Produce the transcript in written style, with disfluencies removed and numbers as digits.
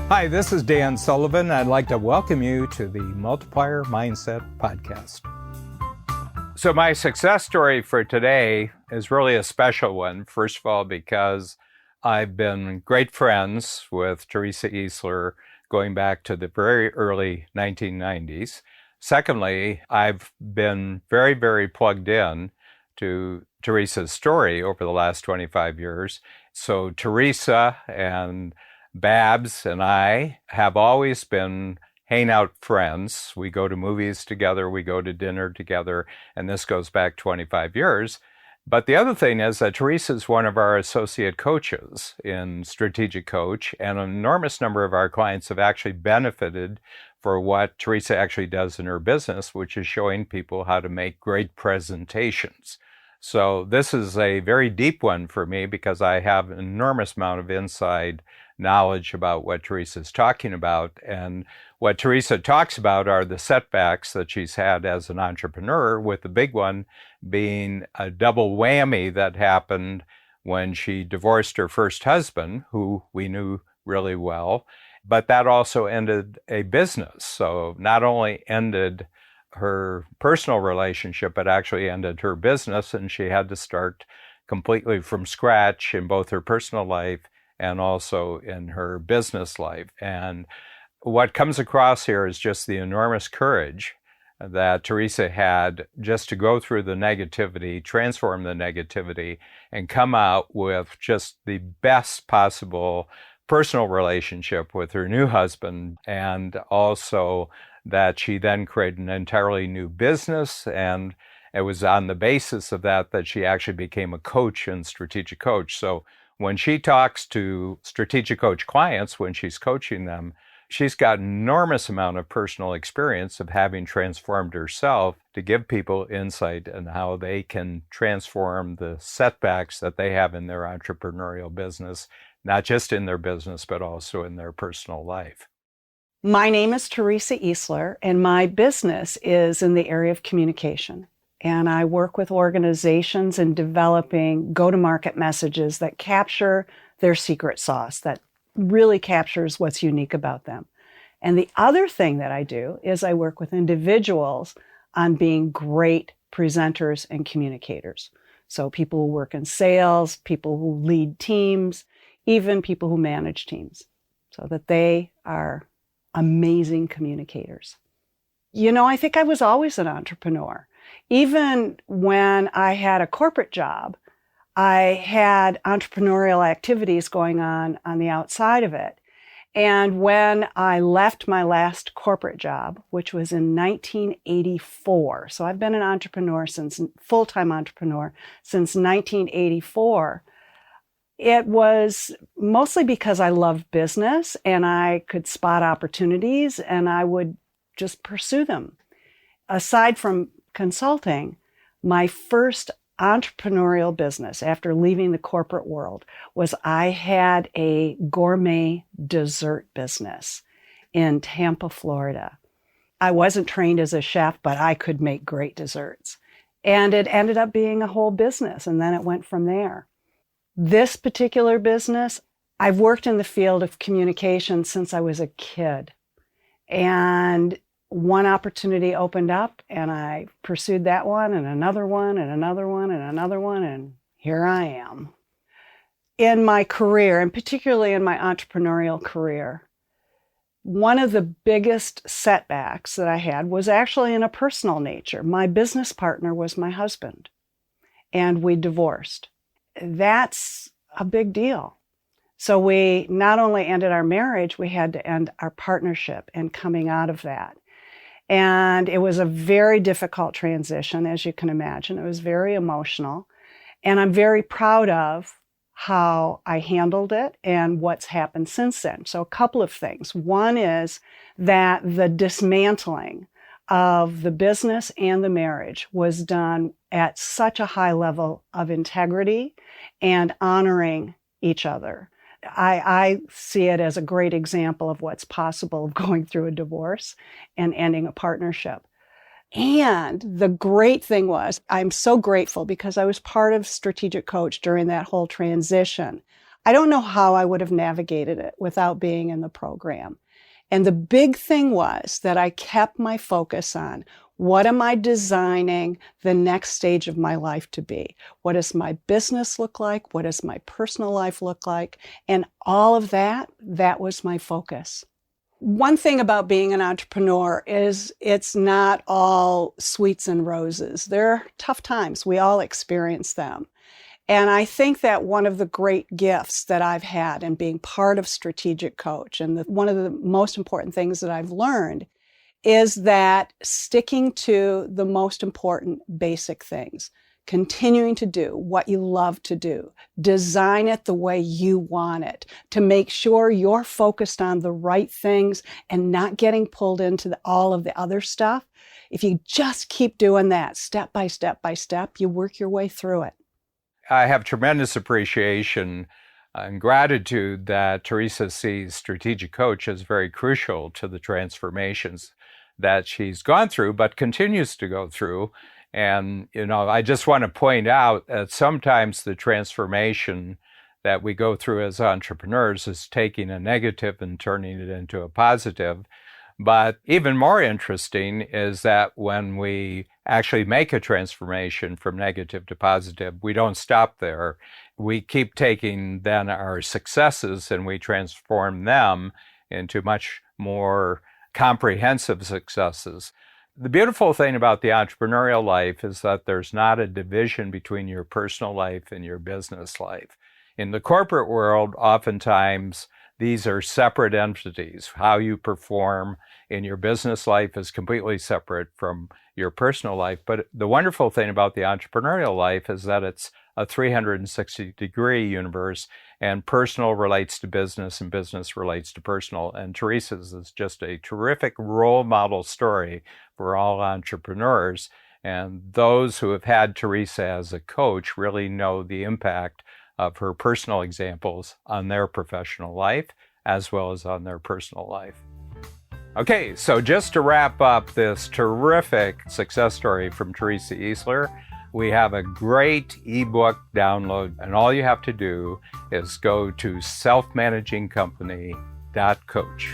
Hi, this is Dan Sullivan. I'd like to welcome you to the Multiplier Mindset Podcast. So my success story for today is really a special one. First of all, because I've been great friends with Teresa Easler going back to the very early 1990s. Secondly, I've been very, very plugged in to Teresa's story over the last 25 years. So Teresa and Babs and I have always been hangout friends. We go to movies together, we go to dinner together, and this goes back 25 years. But the other thing is that Teresa is one of our associate coaches in Strategic Coach, and an enormous number of our clients have actually benefited for what Teresa actually does in her business, which is showing people how to make great presentations. So this is a very deep one for me because I have an enormous amount of inside knowledge about what Teresa's talking about. And what Teresa talks about are the setbacks that she's had as an entrepreneur, with the big one being a double whammy that happened when she divorced her first husband, who we knew really well, but that also ended a business. So not only ended her personal relationship, but actually ended her business, and she had to start completely from scratch in both her personal life and also in her business life. And what comes across here is just the enormous courage that Teresa had just to go through the negativity, transform the negativity, and come out with just the best possible personal relationship with her new husband, and also that she then created an entirely new business. And it was on the basis of that that she actually became a coach and strategic coach. So when she talks to strategic coach clients, when she's coaching them, she's got an enormous amount of personal experience of having transformed herself to give people insight on how they can transform the setbacks that they have in their entrepreneurial business, not just in their business, but also in their personal life. My name is Teresa Easler, and my business is in the area of communication. And I work with organizations in developing go-to-market messages that capture their secret sauce, that really captures what's unique about them. And the other thing that I do is I work with individuals on being great presenters and communicators. So people who work in sales, people who lead teams, even people who manage teams, so that they are amazing communicators. You know, I think I was always an entrepreneur. Even when I had a corporate job, I had entrepreneurial activities going on the outside of it. And when I left my last corporate job, which was in 1984, so I've been an entrepreneur full-time entrepreneur since 1984, it was mostly because I loved business and I could spot opportunities and I would just pursue them. Aside from consulting, my first entrepreneurial business after leaving the corporate world was I had a gourmet dessert business in Tampa, Florida. I wasn't trained as a chef, but I could make great desserts. And it ended up being a whole business, and then it went from there. This particular business, I've worked in the field of communication since I was a kid. And one opportunity opened up and I pursued that one and another one and another one and another one, and here I am. In my career, and particularly in my entrepreneurial career, one of the biggest setbacks that I had was actually in a personal nature. My business partner was my husband, and we divorced. That's a big deal. So we not only ended our marriage, we had to end our partnership and coming out of that. And it was a very difficult transition, as you can imagine. It was very emotional. And I'm very proud of how I handled it and what's happened since then. So a couple of things. One is that the dismantling of the business and the marriage was done at such a high level of integrity and honoring each other. I see it as a great example of what's possible of going through a divorce and ending a partnership. And the great thing was, I'm so grateful because I was part of Strategic Coach during that whole transition. I don't know how I would have navigated it without being in the program. And the big thing was that I kept my focus on what am I designing the next stage of my life to be? What does my business look like? What does my personal life look like? And all of that was my focus. One thing about being an entrepreneur is it's not all sweets and roses. There are tough times. We all experience them. And I think that one of the great gifts that I've had in being part of Strategic Coach, and one of the most important things that I've learned, is that sticking to the most important basic things, continuing to do what you love to do, design it the way you want it, to make sure you're focused on the right things and not getting pulled into all of the other stuff. If you just keep doing that step by step by step, you work your way through it. I have tremendous appreciation and gratitude that Teresa sees Strategic Coach as very crucial to the transformations that she's gone through, but continues to go through. And, I just want to point out that sometimes the transformation that we go through as entrepreneurs is taking a negative and turning it into a positive. But even more interesting is that when we actually make a transformation from negative to positive, we don't stop there. We keep taking then our successes and we transform them into much more comprehensive successes. The beautiful thing about the entrepreneurial life is that there's not a division between your personal life and your business life. In the corporate world, oftentimes these are separate entities. How you perform in your business life is completely separate from your personal life. But the wonderful thing about the entrepreneurial life is that it's a 360-degree universe, and personal relates to business and business relates to personal. And Teresa's is just a terrific role model story for all entrepreneurs. And those who have had Teresa as a coach really know the impact of her personal examples on their professional life as well as on their personal life. Okay, so just to wrap up this terrific success story from Teresa Easler, we have a great ebook download, and all you have to do is go to selfmanagingcompany.coach.